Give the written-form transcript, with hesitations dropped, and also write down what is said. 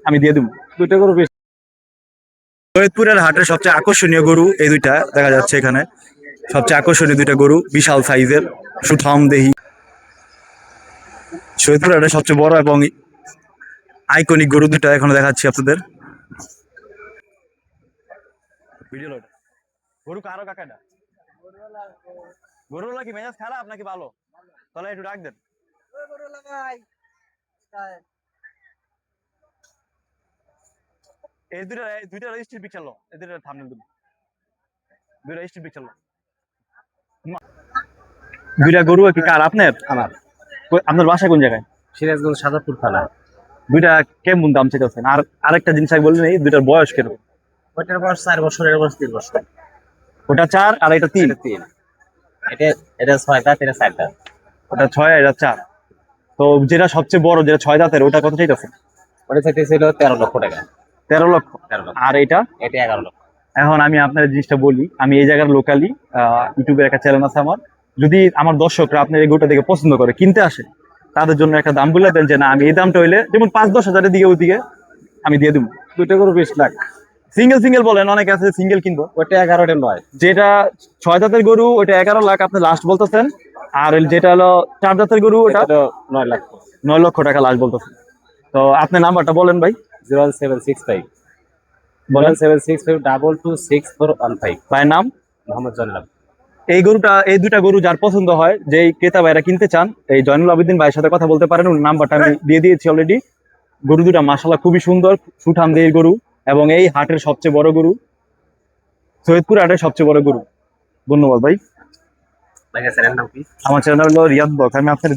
আমি দিয়ে দেবো। দুইটা গরু বেশ। সৈয়দপুরের হাটের সবচেয়ে আকর্ষণীয় গরু এই দুইটা দেখা যাচ্ছে এখানে। সবচেয়ে আকর্ষণীয় দুইটা গরু, বিশাল সাইজের, সুঠাম দেহি। সৈয়দপুরের হাটের সবচেয়ে বড় এবং আইকনিক গরু দুইটা এখানে দেখাচ্ছি আপনাদের। গরু কারো কাকাটা গরুলা কি মেজাজ খারাপ নাকি ভালো? তাহলে একটু ডাক দেন। এই দুইটা রেজিস্ট্রি পিকচার লো, এই দুইটা থাম্বনেল দেব। দুইটা রেজিস্ট্রি পিকচার লো। দুইটা গরু কি কার আপনার? আমার। আপনার বাসা কোন জায়গায়? সিরাজগঞ্জ সাজাপুর থানা। দুইটা কেমন দাম চাইতেছেন? আর আরেকটা জিনিস আমি বললেন, এই দুইটার বয়স কেরকম? ওটার বয়স 4 বছর, এর বয়স 3 বছর। ওটা 4 আর এটা 3। এটা 6 দাঁত, এটা 4 দাঁত। ওটা 6 এটা 4। তো যেটা সবচেয়ে বড়, যেটা 6 দাঁতের, ওটা কত চাইতেছেন? ওটা চাইতেছিল 13 লক্ষ টাকা। 13 লক্ষ। 13 লক্ষ। আর এটা? এটা 11 লক্ষ। এখন আমি আপনার জিনিসটা বলি, আমি এই জায়গার লোকালি ইউটিউবের একটা চ্যানেল আছে আমার। যদি আমার দর্শকরা আপনার এই গরুটা দেখে পছন্দ করে, কিনতে আসে, তাদের জন্য একটা দাম বলে দেন যে না আমি এই দামটা হইলে, যেমন 5-10 হাজারের দিকে ওইদিকে আমি দিয়ে দেবো। দুইটা গরু 20 লাখ। সিঙ্গেল বলেন, অনেকে আছে সিঙ্গেল কিনবো। ওটা 11টা নয়। যেটা 6 দাঁতের গরু ওটা 11 লাখ আপনি লাস্ট বলতেছেন। আর যেটা হলো 4 দাঁতের গরু ওটা 9 লাখ। 9 লক্ষ টাকা লাস্ট বলতেছেন। তো আপনি নাম্বারটা বলেন ভাই। 01765 বলেন। 07652264115। ভাইয়ের নাম? মোহাম্মদ জয়নুল। এই দুইটা গরু যার পছন্দ হয়, যেই ক্রেতা ভাইরা কিনতে চান, এই জয়নুল আবেদিন ভাইয়ের সাথে কথা বলতে পারেন। ওর নাম্বারটা আমি দিয়ে দিয়েছি অলরেডি। গরু দুটা মাশাআল্লাহ খুবই সুন্দর, সুঠাম দেহের গরু, এবং এই হাটের সবচেয়ে বড় গরু, সৈয়দপুর হাটের সবচেয়ে বড় গরু। ধন্যবাদ ভাই। ভাই চ্যানেল নাম কি? আমার চ্যানেল হলো রিয়াদ ব্লগ। আমি আপনার